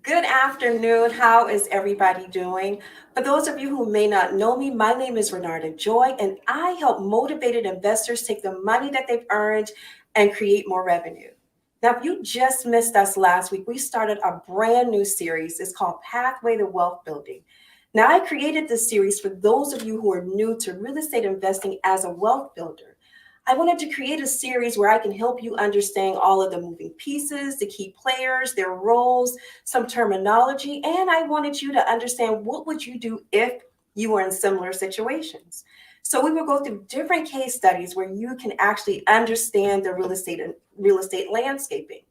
Good afternoon. How is everybody doing? For those of you who may not know me, my name is Renarda Joy, and I help motivated investors take the money that they've earned and create more revenue. Now, if you just missed us last week, we started a brand new series. It's called Pathway to Wealth Building. Now, I created this series for those of you who are new to real estate investing as a wealth builder. I wanted to create a series where I can help you understand all of the moving pieces, the key players, their roles, some terminology, and I wanted you to understand what would you do if you were in similar situations. So we will go through different case studies where you can actually understand the real estate landscaping.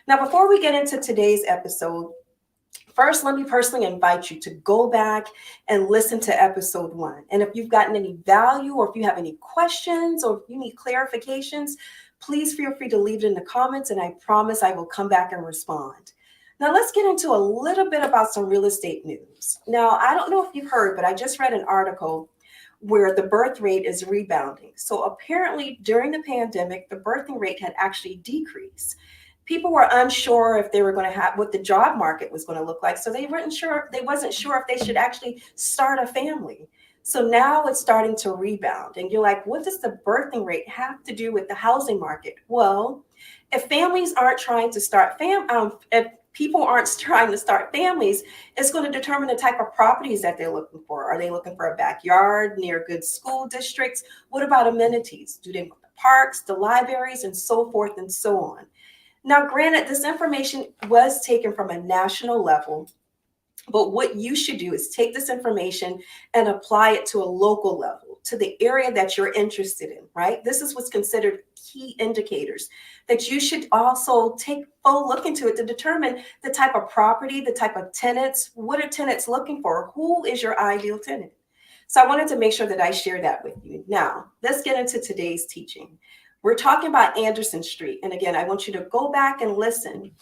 Now, before we get into today's episode, first, let me personally invite you to go back and listen to episode 1. And if you've gotten any value or if you have any questions or if you need clarifications, please feel free to leave it in the comments and I promise I will come back and respond. Now, let's get into a little bit about some real estate news. Now, I don't know if you've heard, but I just read an article where the birth rate is rebounding. So apparently, during the pandemic, the birthing rate had actually decreased. People were unsure if they were going to have what the job market was going to look like. So they wasn't sure if they should actually start a family. So now it's starting to rebound. And you're like, what does the birthing rate have to do with the housing market? Well, if families aren't trying to start if people aren't trying to start families, it's going to determine the type of properties that they're looking for. Are they looking for a backyard near good school districts? What about amenities? Do they want the parks, the libraries, and so forth and so on? Now, granted, this information was taken from a national level, but what you should do is take this information and apply it to a local level, to the area that you're interested in, right? This is what's considered key indicators that you should also take full look into it to determine the type of property, the type of tenants, what are tenants looking for? Who is your ideal tenant? So I wanted to make sure that I share that with you. Now, let's get into today's teaching. We're talking about Anderson Street. And again, I want you to go back and listen.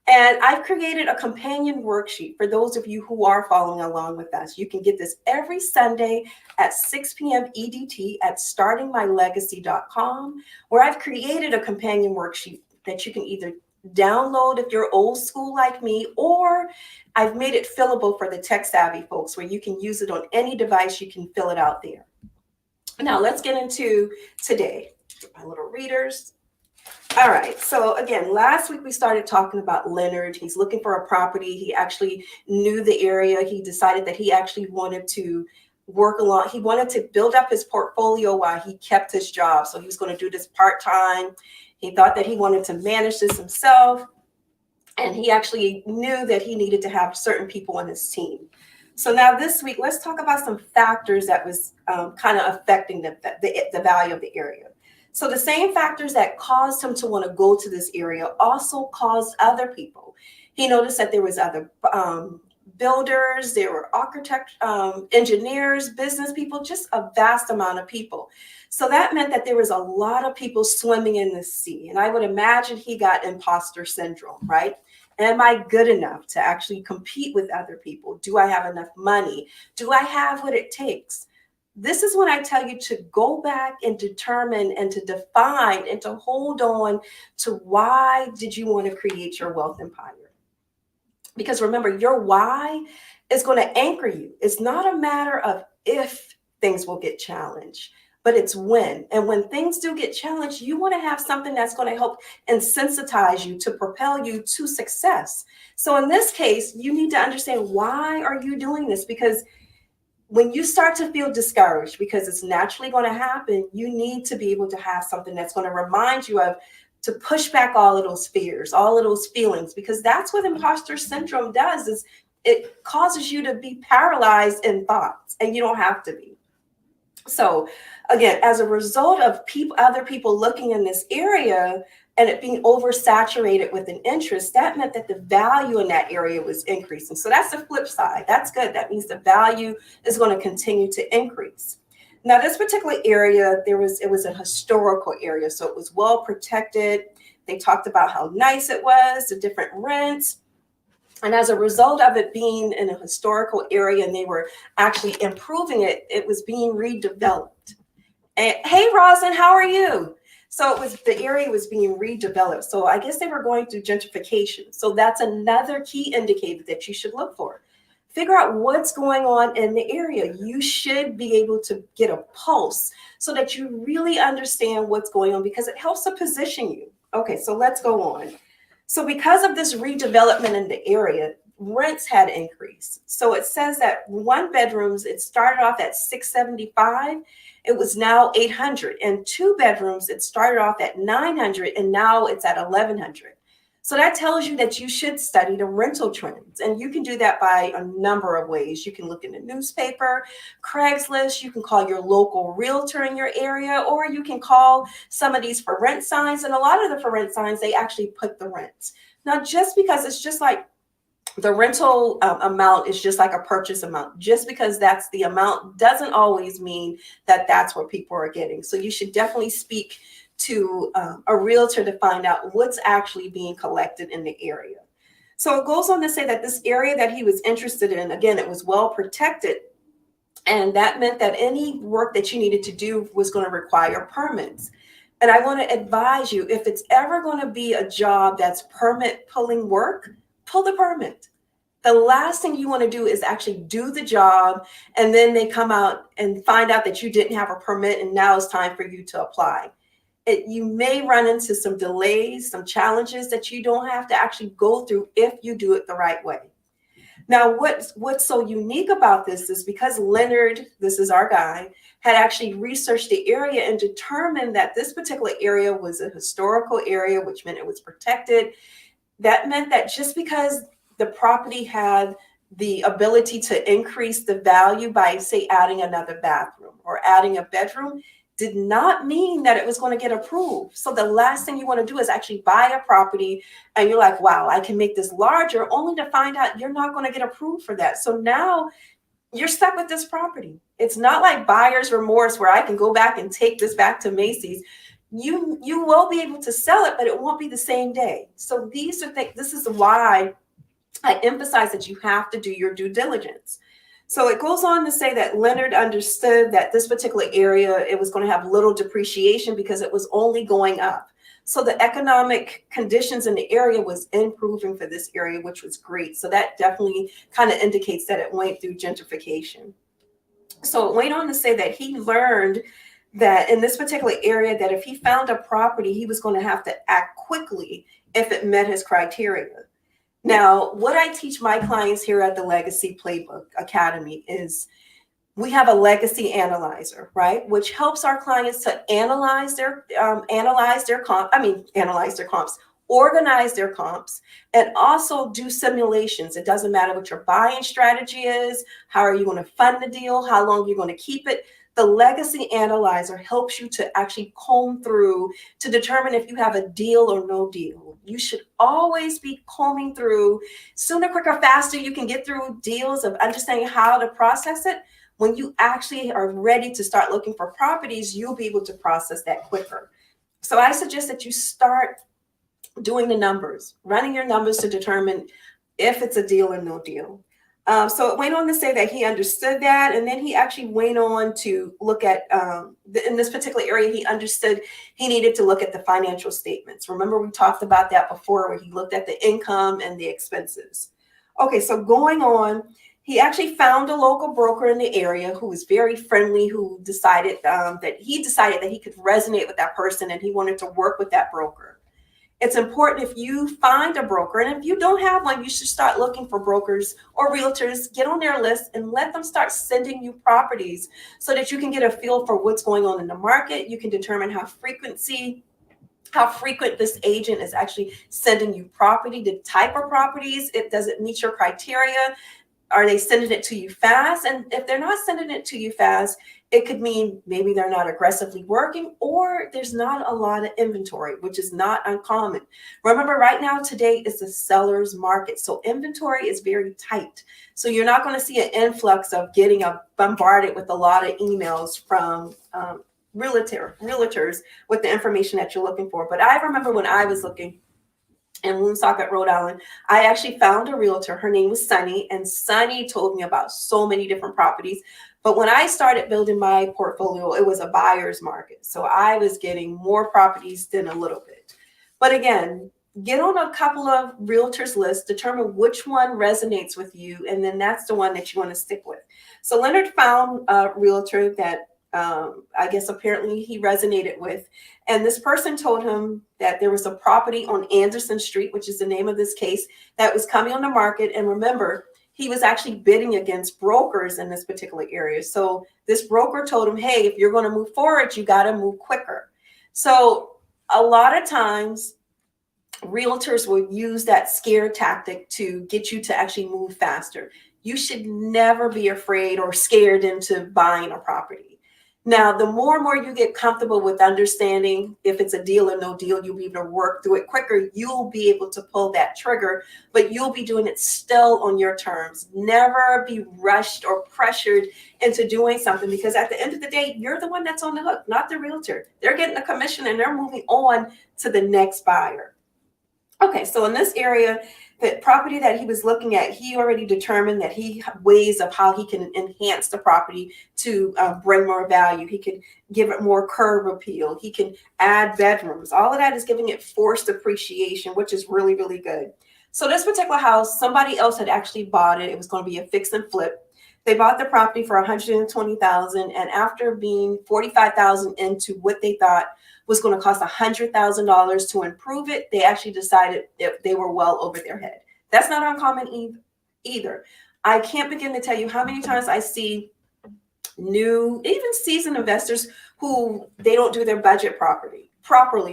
And I've created a companion worksheet for those of you who are following along with us. You can get this every Sunday at 6 p.m. EDT at startingmylegacy.com, where I've created a companion worksheet that you can either download if you're old school like me, or I've made it fillable for the tech savvy folks where you can use it on any device. You can fill it out there. Now let's get into today. My little readers. All right. So again, last week we started talking about Leonard. He's looking for a property. He actually knew the area. He decided that he actually wanted to work along. He wanted to build up his portfolio while he kept his job. So he was going to do this part-time. He thought that he wanted to manage this himself. And he actually knew that he needed to have certain people on his team. So now this week, let's talk about some factors that was kind of affecting the value of the area. So the same factors that caused him to want to go to this area also caused other people. He noticed that there was other builders, there were architects, engineers, business people, just a vast amount of people. So that meant that there was a lot of people swimming in the sea. And I would imagine he got imposter syndrome, right? Am I good enough to actually compete with other people? Do I have enough money? Do I have what it takes? This is when I tell you to go back and determine and to define and to hold on to why did you want to create your wealth empire? Because remember, your why is going to anchor you. It's not a matter of if things will get challenged, but it's when. And when things do get challenged, you want to have something that's going to help and sensitize you to propel you to success. So in this case, you need to understand, why are you doing this? Because when you start to feel discouraged, because it's naturally going to happen, you need to be able to have something that's going to remind you of, to push back all of those fears, all of those feelings, because that's what imposter syndrome does, is it causes you to be paralyzed in thoughts, and you don't have to be. So again, as a result of other people looking in this area and it being oversaturated with an interest, that meant that the value in that area was increasing. So that's the flip side. That's good. That means the value is going to continue to increase. Now, this particular area, it was a historical area, so it was well protected. They talked about how nice it was, the different rents. And as a result of it being in a historical area and they were actually improving it, it was being redeveloped. And hey, Rosin, how are you? So the area was being redeveloped. So I guess they were going through gentrification. So that's another key indicator that you should look for. Figure out what's going on in the area. You should be able to get a pulse so that you really understand what's going on, because it helps to position you. Okay, so let's go on. So because of this redevelopment in the area, rents had increased. So it says that one bedrooms, it started off at $675. It was now $800, and two bedrooms, it started off at $900, and now it's at $1,100. So that tells you that you should study the rental trends. And you can do that by a number of ways. You can look in the newspaper, Craigslist, you can call your local realtor in your area, or you can call some of these for rent signs. And a lot of the for rent signs, they actually put the rents. Now, just because it's just like the rental amount is just like a purchase amount. Just because that's the amount doesn't always mean that that's what people are getting. So you should definitely speak to a realtor to find out what's actually being collected in the area. So it goes on to say that this area that he was interested in, again, it was well protected. And that meant that any work that you needed to do was going to require permits. And I want to advise you, if it's ever going to be a job that's permit pulling work, pull the permit. The last thing you want to do is actually do the job, and then they come out and find out that you didn't have a permit, and now it's time for you to apply. You may run into some delays, some challenges that you don't have to actually go through if you do it the right way. Now, what's so unique about this is because Leonard, this is our guy, had actually researched the area and determined that this particular area was a historical area, which meant it was protected. That meant that just because the property had the ability to increase the value by, say, adding another bathroom or adding a bedroom, did not mean that it was going to get approved. So the last thing you want to do is actually buy a property and you're like, wow, I can make this larger, only to find out you're not going to get approved for that. So now you're stuck with this property. It's not like buyer's remorse where I can go back and take this back to Macy's. You will be able to sell it, but it won't be the same day. So these are things, this is why I emphasize that you have to do your due diligence. So it goes on to say that Leonard understood that this particular area, it was going to have little depreciation because it was only going up. So the economic conditions in the area was improving for this area, which was great. So that definitely kind of indicates that it went through gentrification. So it went on to say that he learned that in this particular area, that if he found a property, he was going to have to act quickly if it met his criteria. Now, what I teach my clients here at the Legacy Playbook Academy is we have a legacy analyzer, right? Which helps our clients to analyze their comps, organize their comps, and also do simulations. It doesn't matter what your buying strategy is, how are you going to fund the deal, how long you're going to keep it. The legacy analyzer helps you to actually comb through to determine if you have a deal or no deal. You should always be combing through. Sooner, quicker, faster, you can get through deals of understanding how to process it. When you actually are ready to start looking for properties, you'll be able to process that quicker. So I suggest that you start doing the numbers, running your numbers to determine if it's a deal or no deal. So it went on to say that he understood that, and then he actually went on to look at, in this particular area, he understood he needed to look at the financial statements. Remember, we talked about that before, where he looked at the income and the expenses. Okay, so going on, he actually found a local broker in the area who was very friendly, who decided that he could resonate with that person and he wanted to work with that broker. It's important, if you find a broker, and if you don't have one, you should start looking for brokers or realtors, get on their list and let them start sending you properties so that you can get a feel for what's going on in the market. You can determine how frequent this agent is actually sending you property, the type of properties, does it meet your criteria? Are they sending it to you fast? And if they're not sending it to you fast, it could mean maybe they're not aggressively working, or there's not a lot of inventory, which is not uncommon. Remember, right now, today is the seller's market. So inventory is very tight. So you're not going to see an influx of getting bombarded with a lot of emails from realtors with the information that you're looking for. But I remember when I was looking in Woonsocket, Rhode Island, I actually found a realtor. Her name was Sunny, and Sunny told me about so many different properties. But when I started building my portfolio, it was a buyer's market. So I was getting more properties than a little bit. But again, get on a couple of realtors lists, determine which one resonates with you, and then that's the one that you want to stick with. So Leonard found a realtor that I guess apparently he resonated with. And this person told him that there was a property on Anderson Street, which is the name of this case, that was coming on the market. And remember, he was actually bidding against brokers in this particular area. So this broker told him, hey, if you're going to move forward, you got to move quicker. So a lot of times, realtors will use that scare tactic to get you to actually move faster. You should never be afraid or scared into buying a property. Now, the more and more you get comfortable with understanding if it's a deal or no deal, you'll be able to work through it quicker. You'll be able to pull that trigger, but you'll be doing it still on your terms. Never be rushed or pressured into doing something, because at the end of the day, you're the one that's on the hook, not the realtor. They're getting a commission and they're moving on to the next buyer. Okay, so in this area, the property that he was looking at, he already determined that he ways of how he can enhance the property to bring more value. He can give it more curb appeal. He can add bedrooms. All of that is giving it forced appreciation, which is really, really good. So this particular house, somebody else had actually bought it. It was going to be a fix and flip. They bought the property for $120,000, and after being $45,000 into what they thought was going to cost $100,000 to improve it, they actually decided if they were well over their head. That's not uncommon either. I can't begin to tell you how many times I see new, even seasoned investors who they don't do their budget properly,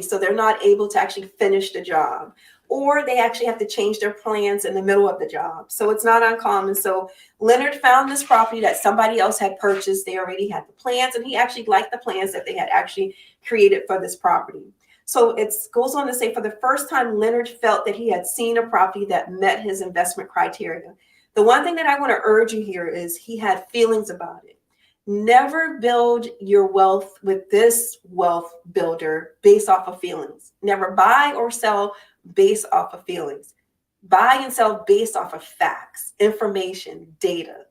so they're not able to actually finish the job, or they actually have to change their plans in the middle of the job. So it's not uncommon. So Leonard found this property that somebody else had purchased. They already had the plans, and he actually liked the plans that they had actually created for this property. So it goes on to say, for the first time, Leonard felt that he had seen a property that met his investment criteria. The one thing that I want to urge you here is he had feelings about it. Never build your wealth with this wealth builder based off of feelings. Never buy or sell based off of feelings. Buy and sell based off of facts, information, data.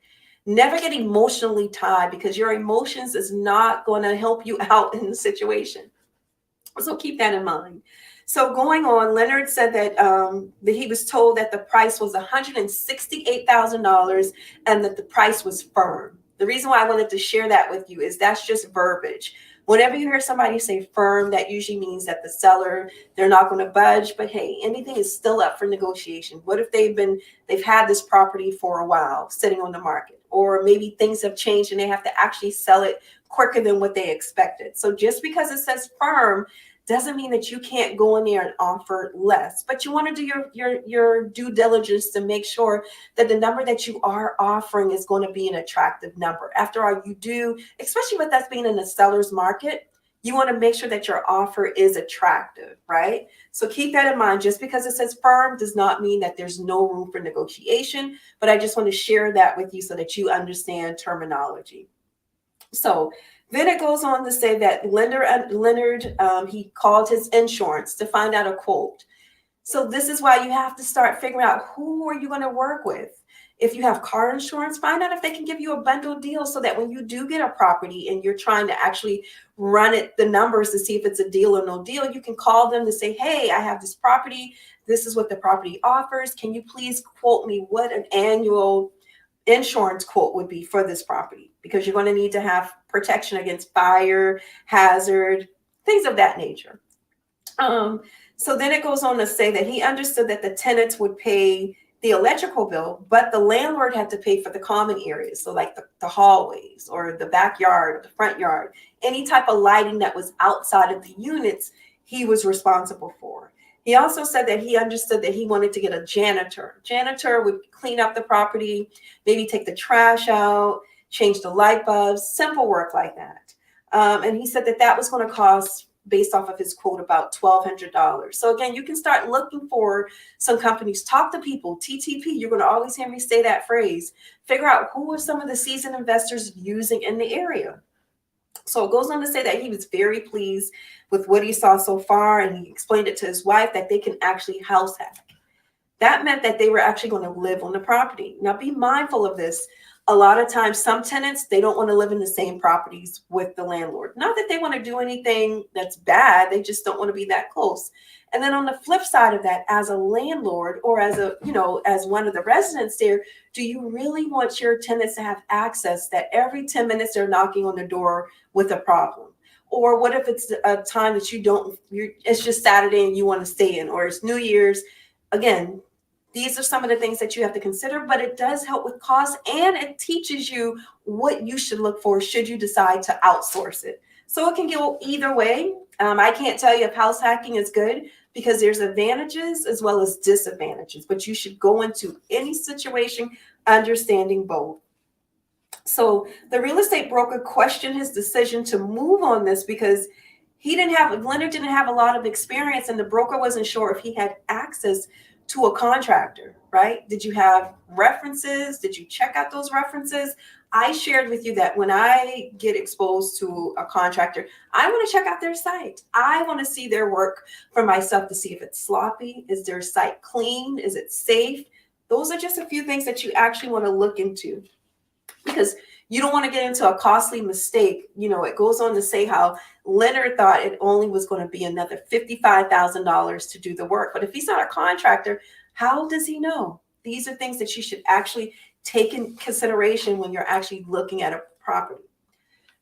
Never get emotionally tied, because your emotions is not going to help you out in the situation. So keep that in mind. So going on, Leonard said that he was told that the price was $168,000 and that the price was firm. The reason why I wanted to share that with you is that's just verbiage. Whenever you hear somebody say firm, that usually means that the seller, they're not going to budge. But hey, anything is still up for negotiation. What if they've had this property for a while sitting on the market, or maybe things have changed and they have to actually sell it quicker than what they expected. So just because it says firm doesn't mean that you can't go in there and offer less, but you want to do your due diligence to make sure that the number that you are offering is going to be an attractive number. After all, you do, especially with us being in the seller's market, you want to make sure that your offer is attractive, right? So keep that in mind. Just because it says firm does not mean that there's no room for negotiation, but I just want to share that with you so that you understand terminology. So then it goes on to say that Leonard, he called his insurance to find out a quote. So this is why you have to start figuring out who are you going to work with. If you have car insurance, find out if they can give you a bundle deal, so that when you do get a property and you're trying to actually run the numbers to see if it's a deal or no deal, you can call them to say, hey, I have this property. This is what the property offers. Can you please quote me what an annual insurance quote would be for this property? Because you're going to need to have protection against fire, hazard, things of that nature. So then it goes on to say that he understood that the tenants would pay the electrical bill, but the landlord had to pay for the common areas. So like the hallways or the backyard or the front yard, any type of lighting that was outside of the units, he was responsible for. He also said that he understood that he wanted to get a janitor. Janitor would clean up the property, maybe take the trash out, change the light bulbs, simple work like that. And he said that that was going to cost, based off of his quote, about $1,200. So again, you can start looking for some companies, talk to people, TTP, you're going to always hear me say that phrase, figure out who are some of the seasoned investors using in the area. So it goes on to say that he was very pleased with what he saw so far, and he explained it to his wife that they can actually house hack. That meant that they were actually going to live on the property. Now be mindful of this. A lot of times, some tenants, they don't want to live in the same properties with the landlord. Not that they want to do anything that's bad, they just don't want to be that close. And then on the flip side of that, as a landlord or as a, as one of the residents there, do you really want your tenants to have access that every 10 minutes they're knocking on the door with a problem? Or what if it's a time that it's just Saturday and you want to stay in, or it's New Year's? Again, these are some of the things that you have to consider, but it does help with cost, and it teaches you what you should look for should you decide to outsource it. So it can go either way. I can't tell you if house hacking is good, because there's advantages as well as disadvantages, but you should go into any situation understanding both. So the real estate broker questioned his decision to move on this because Leonard didn't have a lot of experience, and the broker wasn't sure if he had access to a contractor, right? Did you have references? Did you check out those references? I shared with you that when I get exposed to a contractor, I want to check out their site. I want to see their work for myself to see if it's sloppy. Is their site clean? Is it safe? Those are just a few things that you actually want to look into, because you don't want to get into a costly mistake. It goes on to say how Leonard thought it only was going to be another $55,000 to do the work. But if he's not a contractor, how does he know? These are things that you should actually take in consideration when you're actually looking at a property.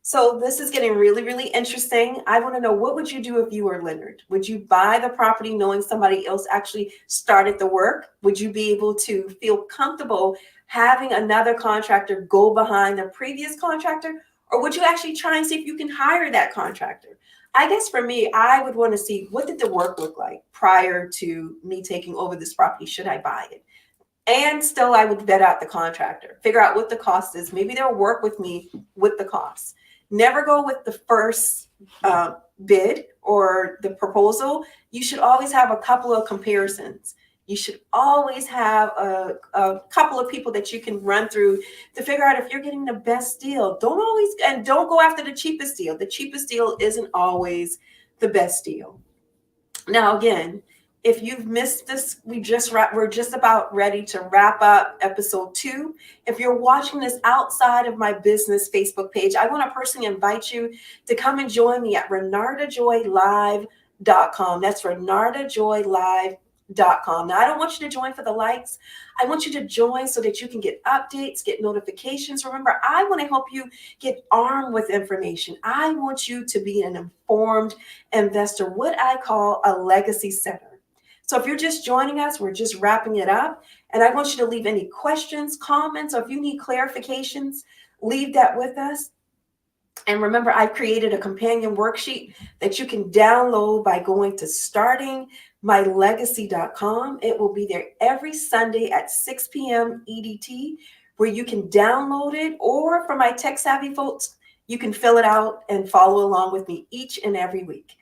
So this is getting really, really interesting. I want to know, what would you do if you were Leonard? Would you buy the property knowing somebody else actually started the work? Would you be able to feel comfortable having another contractor go behind the previous contractor? Or would you actually try and see if you can hire that contractor? I guess for me, I would want to see, what did the work look like prior to me taking over this property? Should I buy it? And still, I would vet out the contractor, figure out what the cost is. Maybe they'll work with me with the cost. Never go with the first bid or the proposal. You should always have a couple of comparisons. You should always have a couple of people that you can run through to figure out if you're getting the best deal. Don't go after the cheapest deal. The cheapest deal isn't always the best deal. Now, again, if you've missed this, we're just about ready to wrap up episode 2. If you're watching this outside of my business Facebook page, I want to personally invite you to come and join me at renardajoylive.com. That's renardajoylive.com. Now, I don't want you to join for the likes. I want you to join so that you can get updates, get notifications. Remember, I want to help you get armed with information. I want you to be an informed investor, what I call a legacy setter. So if you're just joining us, we're just wrapping it up. And I want you to leave any questions, comments, or if you need clarifications, leave that with us. And remember, I've created a companion worksheet that you can download by going to startingmylegacy.com. It will be there every Sunday at 6 p.m. EDT, where you can download it, or for my tech-savvy folks, you can fill it out and follow along with me each and every week.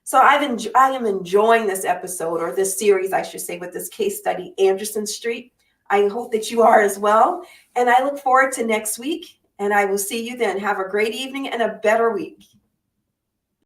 So I am enjoying this episode, or this series, I should say, with this case study, Anderson Street. I hope that you are as well. And I look forward to next week. And I will see you then. Have a great evening and a better week.